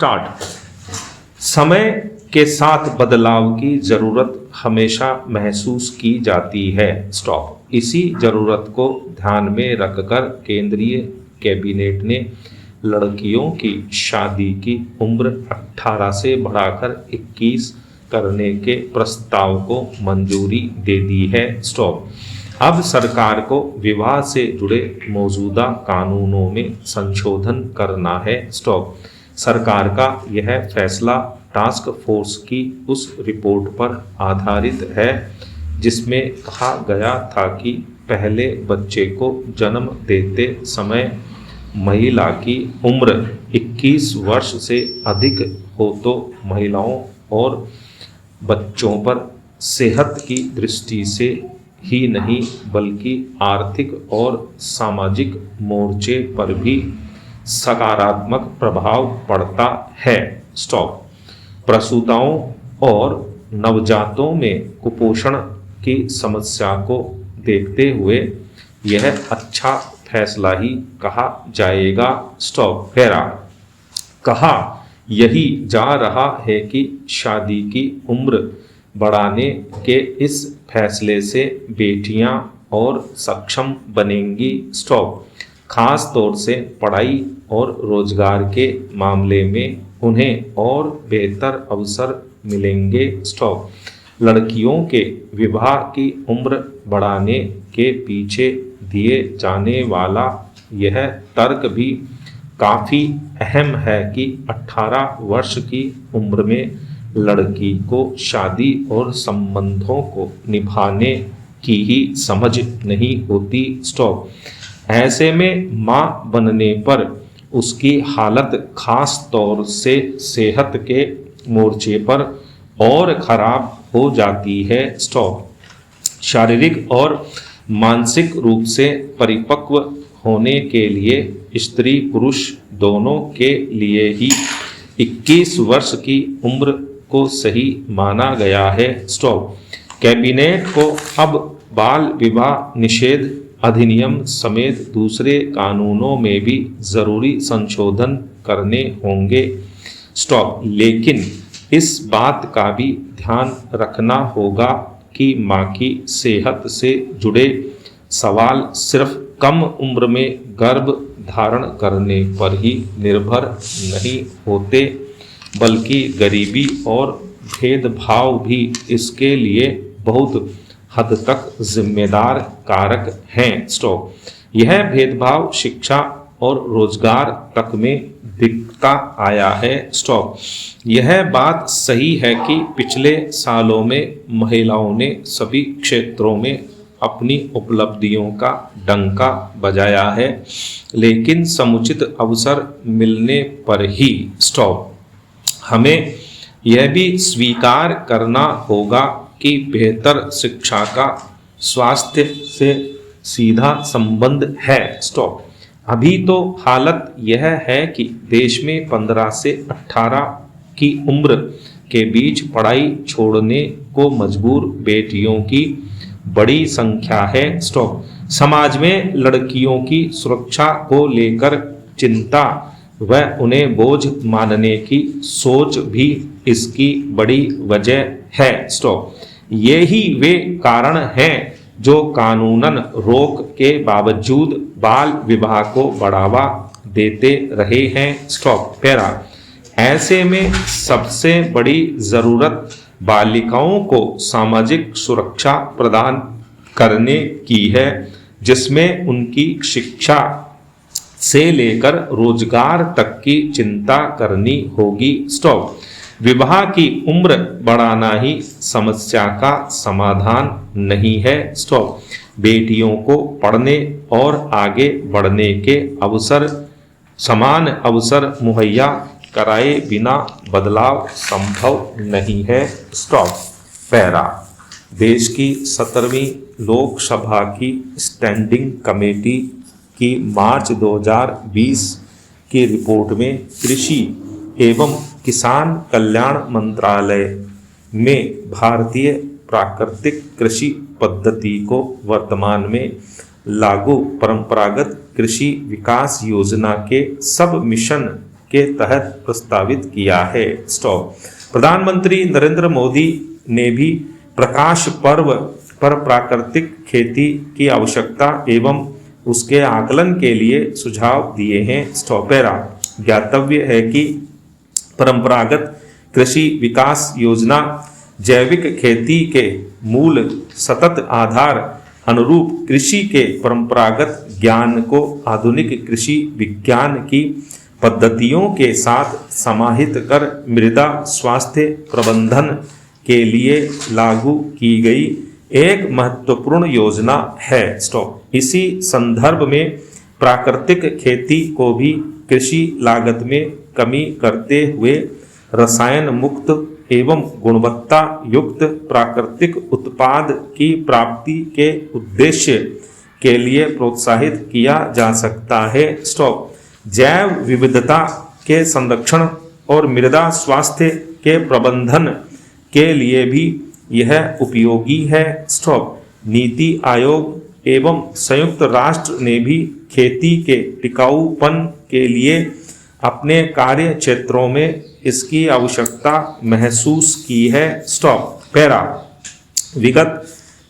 Start. समय के साथ बदलाव की जरूरत हमेशा महसूस की जाती है। स्टॉप। इसी जरूरत को ध्यान में रखकर केंद्रीय कैबिनेट ने लड़कियों की शादी की उम्र 18 से बढ़ाकर 21 करने के प्रस्ताव को मंजूरी दे दी है। स्टॉप। अब सरकार को विवाह से जुड़े मौजूदा कानूनों में संशोधन करना है। स्टॉप। सरकार का यह फैसला टास्क फोर्स की उस रिपोर्ट पर आधारित है जिसमें कहा गया था कि पहले बच्चे को जन्म देते समय महिला की उम्र 21 वर्ष से अधिक हो तो महिलाओं और बच्चों पर सेहत की दृष्टि से ही नहीं बल्कि आर्थिक और सामाजिक मोर्चे पर भी सकारात्मक प्रभाव पड़ता है। स्टॉप। प्रसूताओं और नवजातों में कुपोषण की समस्या को देखते हुए यह अच्छा फैसला ही कहा जाएगा। स्टॉप। पैरा। कहा यही जा रहा है कि शादी की उम्र बढ़ाने के इस फैसले से बेटियां और सक्षम बनेंगी। स्टॉप। खास तौर से पढ़ाई और रोजगार के मामले में उन्हें और बेहतर अवसर मिलेंगे। स्टॉप। लड़कियों के विवाह की उम्र बढ़ाने के पीछे दिए जाने वाला यह तर्क भी काफ़ी अहम है कि 18 वर्ष की उम्र में लड़की को शादी और संबंधों को निभाने की ही समझ नहीं होती। स्टॉप। ऐसे में मां बनने पर उसकी हालत खास तौर से सेहत के मोर्चे पर और खराब हो जाती है। स्टॉप। शारीरिक और मानसिक रूप से परिपक्व होने के लिए स्त्री पुरुष दोनों के लिए ही 21 वर्ष की उम्र को सही माना गया है। स्टॉप। कैबिनेट को अब बाल विवाह निषेध अधिनियम समेत दूसरे कानूनों में भी जरूरी संशोधन करने होंगे। स्टॉप। लेकिन इस बात का भी ध्यान रखना होगा कि मां की सेहत से जुड़े सवाल सिर्फ कम उम्र में गर्भ धारण करने पर ही निर्भर नहीं होते बल्कि गरीबी और भेदभाव भी इसके लिए बहुत हद तक जिम्मेदार कारक हैं। स्टॉप। यह भेदभाव शिक्षा और रोजगार तक में दिखता आया है। स्टॉप। यह बात सही है कि पिछले सालों में महिलाओं ने सभी क्षेत्रों में अपनी उपलब्धियों का डंका बजाया है लेकिन समुचित अवसर मिलने पर ही स्टॉप हमें यह भी स्वीकार करना होगा कि बेहतर शिक्षा का स्वास्थ्य से सीधा संबंध है। स्टॉप। अभी तो हालत यह है कि देश में 15 से 18 की उम्र के बीच पढ़ाई छोड़ने को मजबूर बेटियों की बड़ी संख्या है। स्टॉप। समाज में लड़कियों की सुरक्षा को लेकर चिंता व उन्हें बोझ मानने की सोच भी इसकी बड़ी वजह है। स्टॉप। यही वे कारण हैं जो कानूनन रोक के बावजूद बाल विवाह को बढ़ावा देते रहे हैं। स्टॉप। पैरा। ऐसे में सबसे बड़ी जरूरत बालिकाओं को सामाजिक सुरक्षा प्रदान करने की है जिसमें उनकी शिक्षा से लेकर रोजगार तक की चिंता करनी होगी। स्टॉप। विवाह की उम्र बढ़ाना ही समस्या का समाधान नहीं है। स्टॉप। बेटियों को पढ़ने और आगे बढ़ने के अवसर समान अवसर मुहैया कराए बिना बदलाव संभव नहीं है। स्टॉप। पैरा। देश की 17वीं लोकसभा की स्टैंडिंग कमेटी की मार्च 2020 की रिपोर्ट में कृषि एवं किसान कल्याण मंत्रालय में भारतीय प्राकृतिक कृषि पद्धति को वर्तमान में लागू परंपरागत कृषि विकास योजना के सब मिशन के तहत प्रस्तावित किया है। स्टॉप। प्रधानमंत्री नरेंद्र मोदी ने भी प्रकाश पर्व पर प्राकृतिक खेती की आवश्यकता एवं उसके आकलन के लिए सुझाव दिए हैं। स्टॉप। पैरा। ज्ञातव्य है कि परंपरागत कृषि विकास योजना जैविक खेती के मूल सतत आधार अनुरूप कृषि के परंपरागत ज्ञान को आधुनिक कृषि विज्ञान की पद्धतियों के साथ समाहित कर मृदा स्वास्थ्य प्रबंधन के लिए लागू की गई एक महत्वपूर्ण योजना है। स्टॉप। इसी संदर्भ में प्राकृतिक खेती को भी कृषि लागत में कमी करते हुए रसायन मुक्त एवं गुणवत्ता युक्त प्राकृतिक उत्पाद की प्राप्ति के उद्देश्य के लिए प्रोत्साहित किया जा सकता है। स्टॉप। जैव विविधता के संरक्षण और मृदा स्वास्थ्य के प्रबंधन के लिए भी यह उपयोगी है। स्टॉप। नीति आयोग एवं संयुक्त राष्ट्र ने भी खेती के टिकाऊपन के लिए अपने कार्य क्षेत्रों में इसकी आवश्यकता महसूस की है। स्टॉप। पैरा। विगत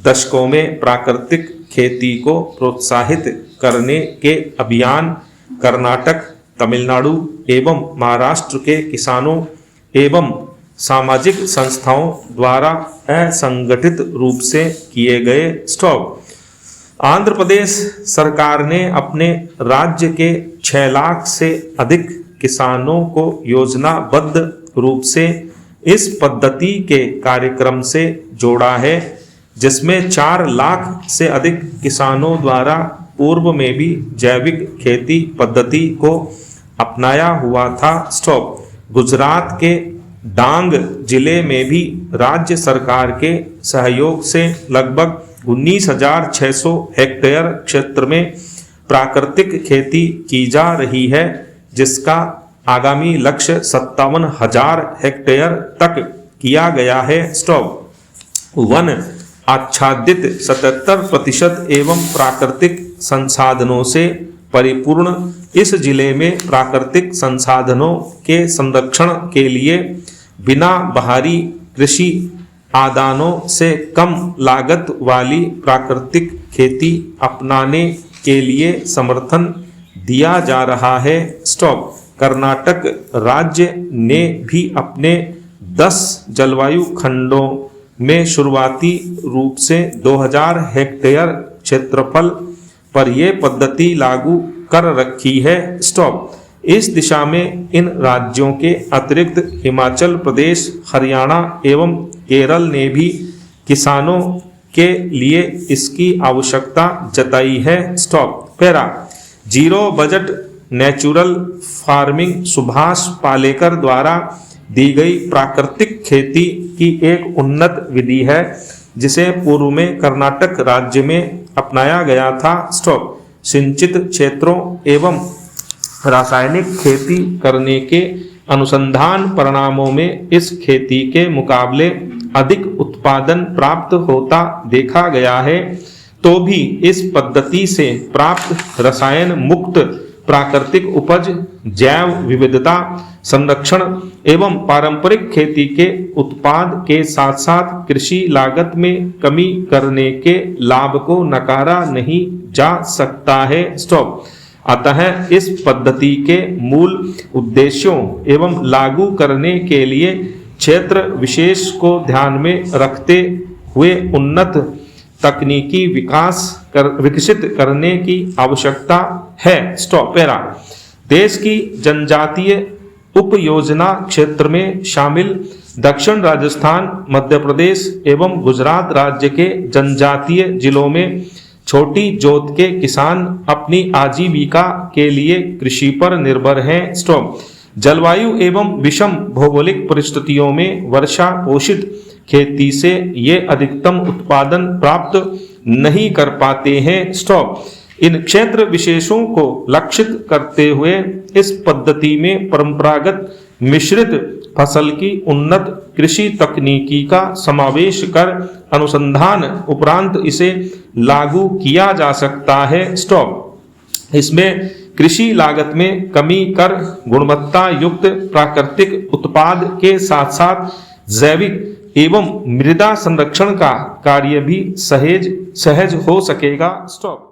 दशकों में प्राकृतिक खेती को प्रोत्साहित करने के अभियान कर्नाटक, तमिलनाडु एवं महाराष्ट्र के किसानों एवं सामाजिक संस्थाओं द्वारा असंगठित रूप से किए गए। स्टॉप। आंध्र प्रदेश सरकार ने अपने राज्य के 6 लाख से अधिक किसानों को योजनाबद्ध रूप से इस पद्धति के कार्यक्रम से जोड़ा है, जिसमें 4 लाख से अधिक किसानों द्वारा पूर्व में भी जैविक खेती पद्धति को अपनाया हुआ था। स्टॉप। गुजरात के डांग जिले में भी राज्य सरकार के सहयोग से लगभग 19,600 हेक्टेयर क्षेत्र में प्राकृतिक खेती की जा रही है, जिसका आगामी लक्ष्य 57,000 हेक्टेयर तक किया गया है। स्टॉप। वन आच्छादित 77% एवं प्राकृतिक संसाधनों से परिपूर्ण इस जिले में प्राकृतिक संसाधनों के संरक्षण के लिए बिना बाहरी कृषि आदानों से कम लागत वाली प्राकृतिक खेती अपनाने के लिए समर्थन दिया जा रहा है। स्टॉप। कर्नाटक राज्य ने भी अपने 10 जलवायु खंडों में शुरुआती रूप से 2000 हेक्टेयर क्षेत्रफल पर यह पद्धति लागू कर रखी है। स्टॉप। इस दिशा में इन राज्यों के अतिरिक्त हिमाचल प्रदेश, हरियाणा एवं केरल ने भी किसानों के लिए इसकी आवश्यकता जताई है। Stop. Para. Zero budget natural farming Subhash Palekar द्वारा दी गई प्राकृतिक खेती की एक उन्नत विधि है, जिसे पूर्व में कर्नाटक राज्य में अपनाया गया था। स्टॉप। सिंचित क्षेत्रों एवं रासायनिक खेती करने के अनुसंधान परिणामों में इस खेती के मुकाबले अधिक उत्पादन प्राप्त होता देखा गया है, तो भी इस पद्धति से प्राप्त रसायन मुक्त प्राकृतिक उपज, जैव विविधता संरक्षण एवं पारंपरिक खेती के उत्पाद के साथ साथ कृषि लागत में कमी करने के लाभ को नकारा नहीं जा सकता है। स्टॉप। अतः इस पद्धति के मूल उद्देश्यों एवं लागू करने के लिए क्षेत्र विशेष को ध्यान में रखते हुए उन्नत तकनीकी विकसित करने की आवश्यकता है। स्टॉप। पैरा। देश की जनजातीय उपयोजना क्षेत्र में शामिल दक्षिण राजस्थान, मध्य प्रदेश एवं गुजरात राज्य के जनजातीय जिलों में छोटी जोत के किसान अपनी आजीविका के लिए कृषि पर निर्भर हैं। स्टॉप। जलवायु एवं विषम भौगोलिक परिस्थितियों में वर्षा पोषित खेती से ये अधिकतम उत्पादन प्राप्त नहीं कर पाते हैं। स्टॉप। इन क्षेत्र विशेषों को लक्षित करते हुए इस पद्धति में परंपरागत मिश्रित फसल की उन्नत कृषि तकनीकी का समावेश कर अनुसंधान उपरांत इसे लागू किया जा सकता है। स्टॉप। इसमें कृषि लागत में कमी कर गुणवत्ता युक्त प्राकृतिक उत्पाद के साथ साथ जैविक एवं मृदा संरक्षण का कार्य भी सहज हो सकेगा। स्टॉप।